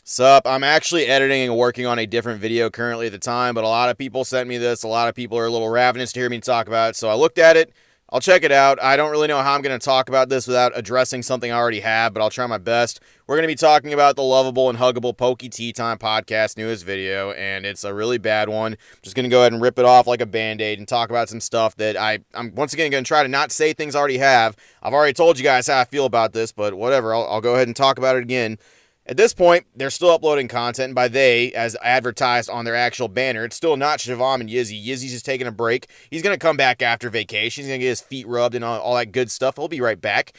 Sup, I'm actually editing and working on a different video currently at the time, but a lot of people sent me this. A lot of people are a little ravenous to hear me talk about it, so I looked at it. I'll check it out. I don't really know how I'm going to talk about this without addressing something I already have, but I'll try my best. We're going to be talking about the lovable and huggable Pokey Tea Time podcast newest video, and it's a really bad one. I'm just going to go ahead and rip it off like a Band-Aid and talk about some stuff that I'm once again going to try to not say things I already have. I've already told you guys how I feel about this, but whatever. I'll go ahead and talk about it again. At this point, they're still uploading content, and by they, as advertised on their actual banner, it's still not Shivam and Yizzy. Yizzy's just taking a break. He's going to come back after vacation. He's going to get his feet rubbed and all that good stuff. He'll be right back.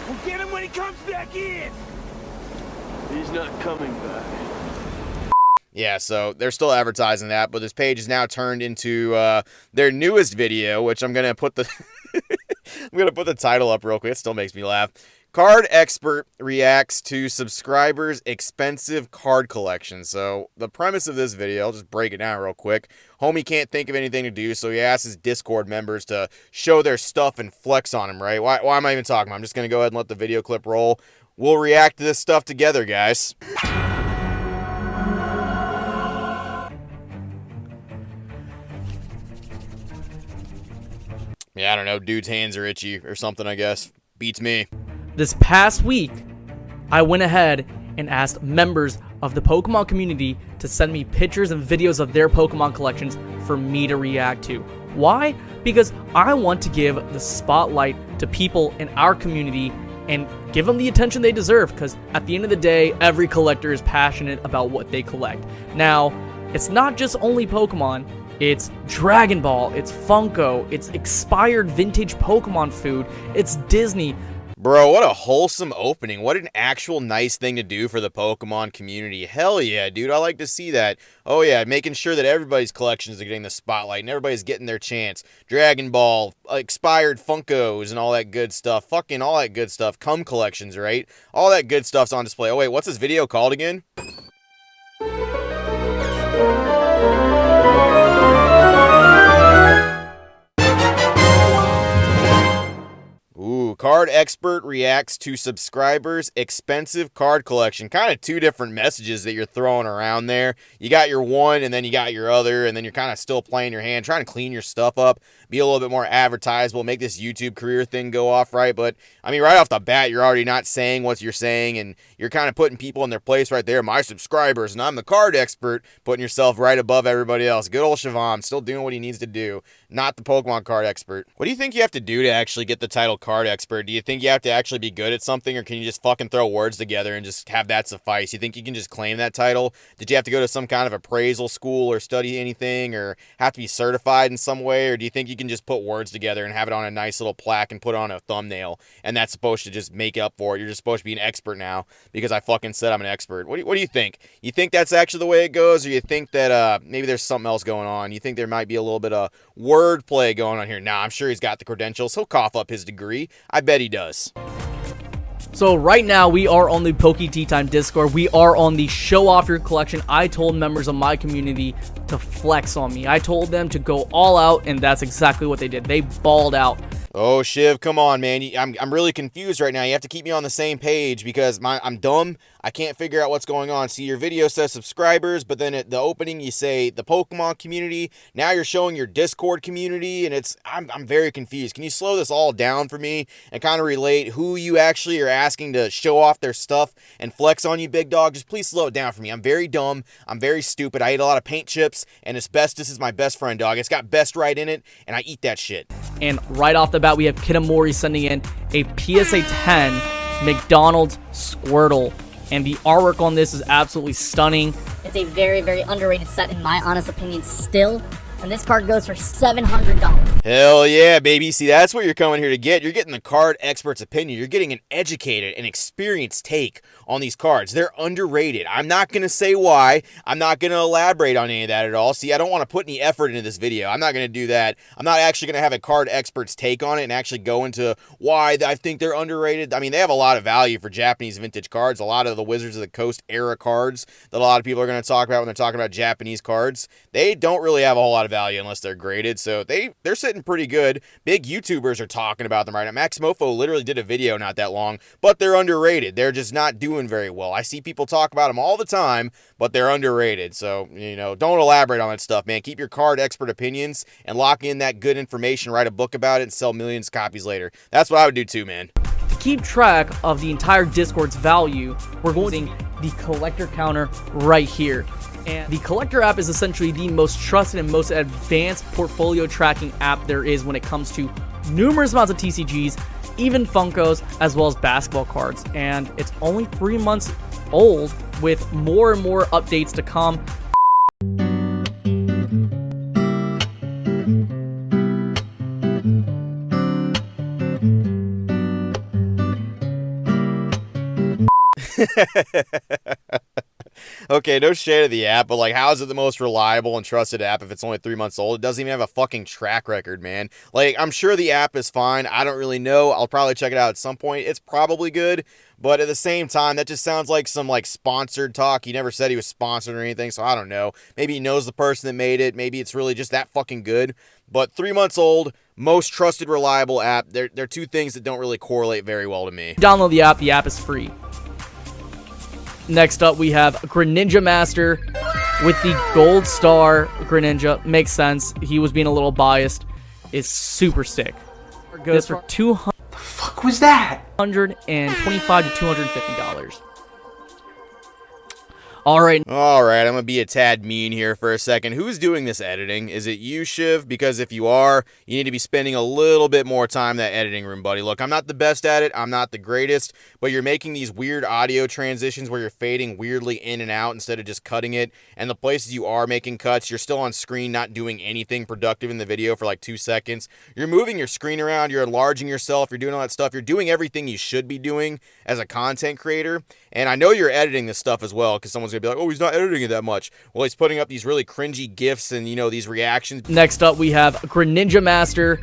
We'll get him when he comes back in! He's not coming back. Yeah, so they're still advertising that, but this page is now turned into their newest video, which I'm gonna put the I'm gonna put the title up real quick. It still makes me laugh. Card expert reacts to subscribers' expensive card collection. So the premise of this video, I'll just break it down real quick. Homie can't think of anything to do, so he asks his Discord members to show their stuff and flex on him, right? Why am I even talking? I'm just gonna go ahead and let the video clip roll. We'll react to this stuff together, guys. Yeah, I don't know. Dude's hands are itchy or something, I guess. Beats me. This past week, I went ahead and asked members of the Pokemon community to send me pictures and videos of their Pokemon collections for me to react to. Why? Because I want to give the spotlight to people in our community and give them the attention they deserve, because at the end of the day, every collector is passionate about what they collect. Now, it's not just only Pokemon. It's Dragon Ball, it's Funko, it's expired vintage Pokemon food, it's Disney. Bro, what a wholesome opening. What an actual nice thing to do for the Pokemon community. Hell yeah, dude. I like to see that. Oh yeah, making sure that everybody's collections are getting the spotlight and everybody's getting their chance. Dragon Ball, expired Funkos and all that good stuff. Fucking all that good stuff. Cum collections, right? All that good stuff's on display. Oh wait, what's this video called again? Ooh, card expert reacts to subscribers' expensive card collection. Kind of two different messages that you're throwing around there. You got your one, and then you got your other, and then you're kind of still playing your hand, trying to clean your stuff up, be a little bit more advertisable, make this YouTube career thing go off right. But, I mean, right off the bat, you're already not saying what you're saying, and you're kind of putting people in their place right there. My subscribers, and I'm the card expert, putting yourself right above everybody else. Good old Shivam, still doing what he needs to do, not the Pokemon card expert. What do you think you have to do to actually get the title card expert? Do you think you have to actually be good at something, or can you just fucking throw words together and just have that suffice? You think you can just claim that title? Did you have to go to some kind of appraisal school or study anything, or have to be certified in some way? Or do you think you can just put words together and have it on a nice little plaque and put it on a thumbnail, and that's supposed to just make up for it? You're just supposed to be an expert now because I fucking said I'm an expert. What do you think? You think that's actually the way it goes, or you think that maybe there's something else going on? You think there might be a little bit of wordplay going on here? Nah, I'm sure he's got the credentials. He'll cough up his degree. I bet he does. So right now, we are on the Poke Tea Time Discord. We are on the Show Off Your Collection. I told members of my community to flex on me. I told them to go all out, and that's exactly what they did. They balled out. Oh, Shiv, come on, man. I'm really confused right now. You have to keep me on the same page because I'm dumb. I can't figure out what's going on. See, your video says subscribers, but then at the opening you say the Pokemon community. Now you're showing your Discord community, and I'm very confused. Can you slow this all down for me and kind of relate who you actually are asking to show off their stuff and flex on you, big dog? Just please slow it down for me. I'm very dumb. I'm very stupid. I eat a lot of paint chips, and asbestos is my best friend, dog. It's got best right in it, and I eat that shit. And right off the bat, we have Kitamori sending in a PSA 10 McDonald's Squirtle. And the artwork on this is absolutely stunning. It's a very, very underrated set in my honest opinion still. And this card goes for $700. Hell yeah, baby. See, that's what you're coming here to get. You're getting the card expert's opinion. You're getting an educated and experienced take on these cards. They're underrated. I'm not going to say why. I'm not going to elaborate on any of that at all. See, I don't want to put any effort into this video. I'm not going to do that. I'm not actually going to have a card expert's take on it and actually go into why I think they're underrated. I mean, they have a lot of value for Japanese vintage cards. A lot of the Wizards of the Coast era cards that a lot of people are going to talk about when they're talking about Japanese cards, they don't really have a whole lot of value unless they're graded. So they're sitting pretty good. Big YouTubers are talking about them right now. Max Mofo literally did a video not that long, but they're underrated. They're just not doing very well. I see people talk about them all the time, but they're underrated. So, don't elaborate on that stuff, man. Keep your card expert opinions and lock in that good information, write a book about it, and sell millions of copies later. That's what I would do too, man. To keep track of the entire Discord's value, we're going to the collector counter right here. And the collector app is essentially the most trusted and most advanced portfolio tracking app there is when it comes to numerous amounts of TCGs, even Funkos, as well as basketball cards. And it's only 3 months old with more and more updates to come. Okay, no shade of the app, but how is it the most reliable and trusted app if it's only 3 months old? It doesn't even have a fucking track record, man. I'm sure the app is fine. I don't really know. I'll probably check it out at some point. It's probably good, but at the same time, that just sounds like some sponsored talk. He never said he was sponsored or anything, so I don't know. Maybe he knows the person that made it. Maybe it's really just that fucking good. But 3 months old, most trusted, reliable app. They're two things that don't really correlate very well to me. Download the app. The app is free. Next up, we have Greninja Master with the Gold Star Greninja. Makes sense. He was being a little biased. Is super sick. Goes for $200. The fuck was that? $125 to $250. All right, I'm going to be a tad mean here for a second. Who's doing this editing? Is it you, Shiv? Because if you are, you need to be spending a little bit more time in that editing room, buddy. Look, I'm not the best at it. I'm not the greatest, but you're making these weird audio transitions where you're fading weirdly in and out instead of just cutting it. And the places you are making cuts, you're still on screen, not doing anything productive in the video for 2 seconds. You're moving your screen around. You're enlarging yourself. You're doing all that stuff. You're doing everything you should be doing as a content creator. And I know you're editing this stuff as well, because someone's going to be like, oh, he's not editing it that much. Well, he's putting up these really cringy GIFs and, these reactions. Next up, we have Greninja Master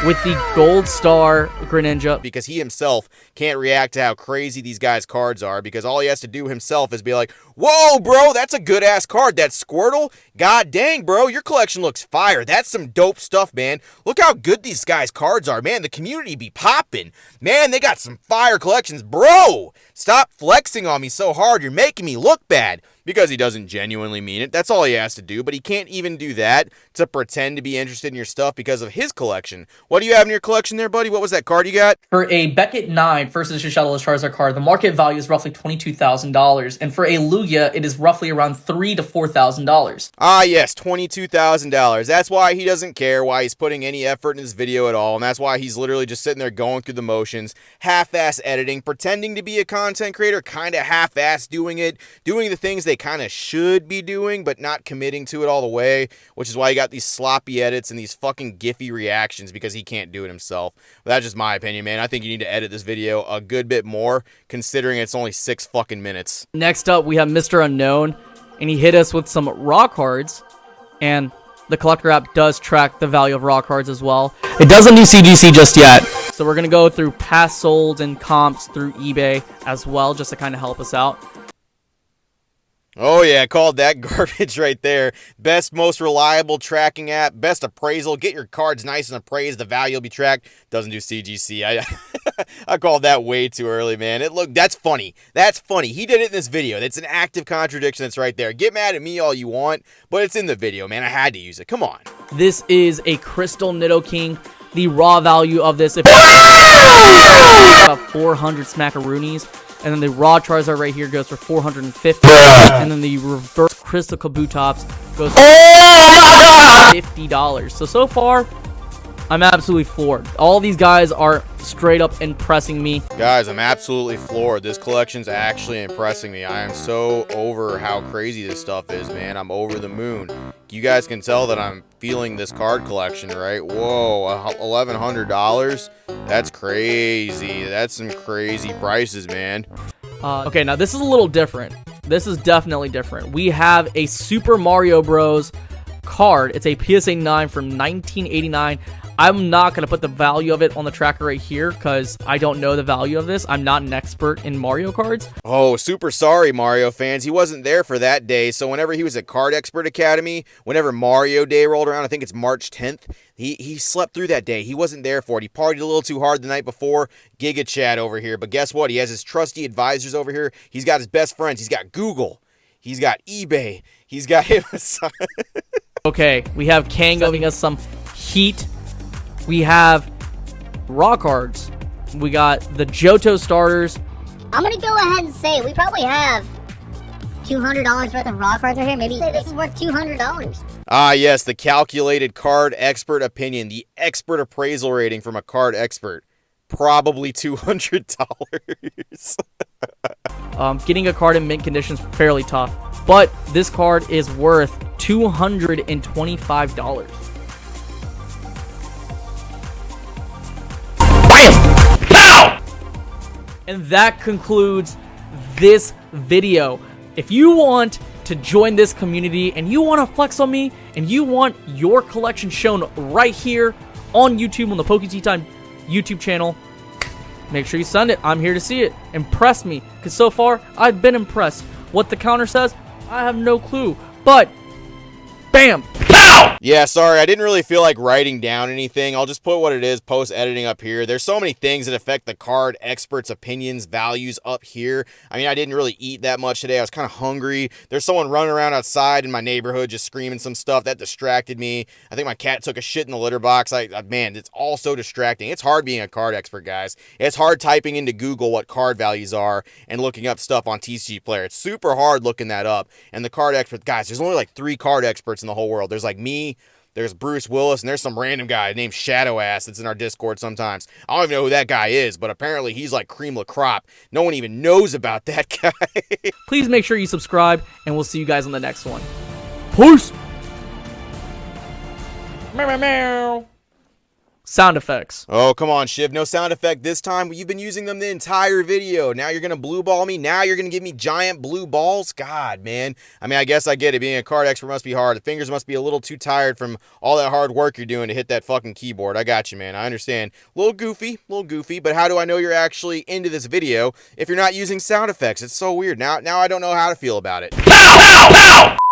with the Gold Star Greninja. Because he himself can't react to how crazy these guys' cards are, because all he has to do himself is be like, whoa, bro, that's a good-ass card. That Squirtle? God dang, bro, your collection looks fire. That's some dope stuff, man. Look how good these guys' cards are, man. The community be popping. Man, they got some fire collections. Bro, stop flexing on me so hard. You're making me look bad. Because he doesn't genuinely mean it. That's all he has to do, but he can't even do that to pretend to be interested in your stuff because of his collection. What do you have in your collection there, buddy? What was that card you got? For a Beckett 9 First Edition Shadowless Charizard card, the market value is roughly $22,000, and for a Lugia, it is roughly around $3,000 to $4,000. Ah, yes, $22,000. That's why he doesn't care, why he's putting any effort in his video at all, and that's why he's literally just sitting there going through the motions, half-ass editing, pretending to be a content creator, kind of half-ass doing it, doing the things they kind of should be doing, but not committing to it all the way, which is why you got these sloppy edits and these fucking gify reactions, because he can't do it himself. But that's just my opinion, man. I think you need to edit this video a good bit more, considering it's only 6 fucking minutes. Next up, we have Mr. Unknown, and he hit us with some raw cards, and the collector app does track the value of raw cards as well. It doesn't do CGC just yet, so we're going to go through past solds and comps through eBay as well, just to kind of help us out. Oh yeah, called that garbage right there. Best, most reliable tracking app, best appraisal. Get your cards nice and appraised, the value will be tracked. Doesn't do CGC. I called that way too early, man. That's funny. That's funny. He did it in this video. That's an active contradiction that's right there. Get mad at me all you want, but it's in the video, man. I had to use it. Come on. This is a Crystal Nidoking. The raw value of this, if about 400 smackaroonies. And then the raw Charizard right here goes for 450. And then the reverse Crystal Kabutops goes for $50. So far, I'm absolutely floored. All these guys are straight up impressing me. Guys, I'm absolutely floored. This collection's actually impressing me. I am so over how crazy this stuff is, man. I'm over the moon. You guys can tell that I'm feeling this card collection, right? Whoa, $1,100? That's crazy. That's some crazy prices, man. Okay, now this is a little different. This is definitely different. We have a Super Mario Bros. Card. It's a PSA 9 from 1989. I'm not going to put the value of it on the tracker right here because I don't know the value of this. I'm not an expert in Mario cards. Oh, super sorry, Mario fans. He wasn't there for that day, so whenever he was at Card Expert Academy, whenever Mario Day rolled around, I think it's March 10th, he slept through that day. He wasn't there for it. He partied a little too hard the night before. Giga Chad over here. But guess what? He has his trusty advisors over here. He's got his best friends. He's got Google. He's got eBay. He's got Amazon. Okay, we have Kang giving us some heat. We have raw cards. We got the Johto starters. I'm gonna go ahead and say we probably have $200 worth of raw cards right here. Maybe this is worth $200. Ah, yes, the calculated card expert opinion, the expert appraisal rating from a card expert. Probably $200. Getting a card in mint condition is fairly tough, but this card is worth $225. And that concludes this video. If you want to join this community and you want to flex on me and you want your collection shown right here on YouTube on the PokeTime YouTube channel, make sure you send it. I'm here to see it. Impress me, because so far I've been impressed. What the counter says, I have no clue. But, bam! Yeah, sorry, I didn't really feel like writing down anything. I'll just put what it is post-editing up here. There's so many things that affect the card experts' opinions, values up here. I mean, I didn't really eat that much today. I was kind of hungry. There's someone running around outside in my neighborhood just screaming some stuff. That distracted me. I think my cat took a shit in the litter box. Man, it's all so distracting. It's hard being a card expert, guys. It's hard typing into Google what card values are and looking up stuff on TCG Player. It's super hard looking that up. And the card expert, guys, there's only like 3 card experts in the whole world. There's like me, there's Bruce Willis, and there's some random guy named Shadow Ass that's in our Discord sometimes. I don't even know who that guy is, but apparently he's like cream la crop. No one even knows about that guy. Please make sure you subscribe, and we'll see you guys on the next one. Peace! Meow, meow, meow. Sound effects. Oh, come on, Shiv. No sound effect this time. You've been using them the entire video. Now you're going to blue ball me? Now you're going to give me giant blue balls? God, man. I mean, I guess I get it. Being a card expert must be hard. The fingers must be a little too tired from all that hard work you're doing to hit that fucking keyboard. I got you, man. I understand. A little goofy, but how do I know you're actually into this video if you're not using sound effects? It's so weird. Now I don't know how to feel about it.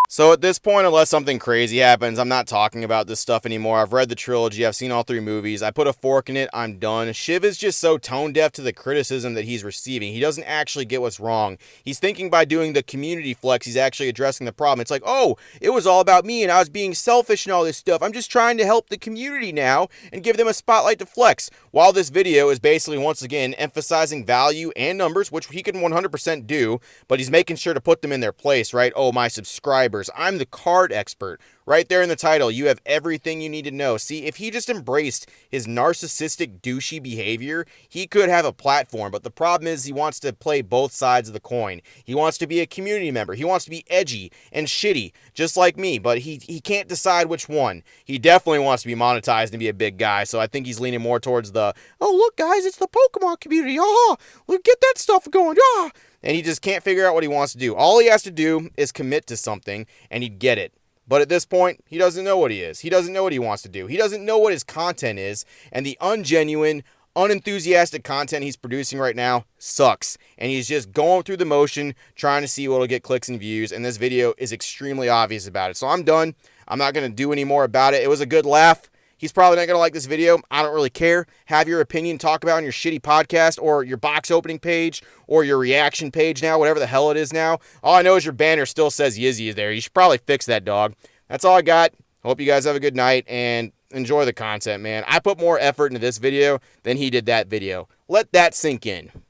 So at this point, unless something crazy happens, I'm not talking about this stuff anymore. I've read the trilogy. I've seen all 3 movies. I put a fork in it. I'm done. Shiv is just so tone deaf to the criticism that he's receiving. He doesn't actually get what's wrong. He's thinking by doing the community flex, he's actually addressing the problem. It's like, oh, it was all about me and I was being selfish and all this stuff. I'm just trying to help the community now and give them a spotlight to flex. While this video is basically, once again, emphasizing value and numbers, which he can 100% do, but he's making sure to put them in their place, right? Oh, my subscribers. I'm the card expert. Right there in the title, you have everything you need to know. See, if he just embraced his narcissistic, douchey behavior, he could have a platform. But the problem is he wants to play both sides of the coin. He wants to be a community member. He wants to be edgy and shitty, just like me. But he can't decide which one. He definitely wants to be monetized and be a big guy. So I think he's leaning more towards the, oh, look, guys, it's the Pokemon community. Oh, look, get that stuff going. Oh. And he just can't figure out what he wants to do. All he has to do is commit to something, and he'd get it. But at this point, he doesn't know what he is. He doesn't know what he wants to do. He doesn't know what his content is. And the ungenuine, unenthusiastic content he's producing right now sucks. And he's just going through the motion, trying to see what will get clicks and views. And this video is extremely obvious about it. So I'm done. I'm not going to do any more about it. It was a good laugh. He's probably not going to like this video. I don't really care. Have your opinion, talk about it on your shitty podcast or your box opening page or your reaction page now, whatever the hell it is now. All I know is your banner still says Yizzy is there. You should probably fix that, dog. That's all I got. Hope you guys have a good night and enjoy the content, man. I put more effort into this video than he did that video. Let that sink in.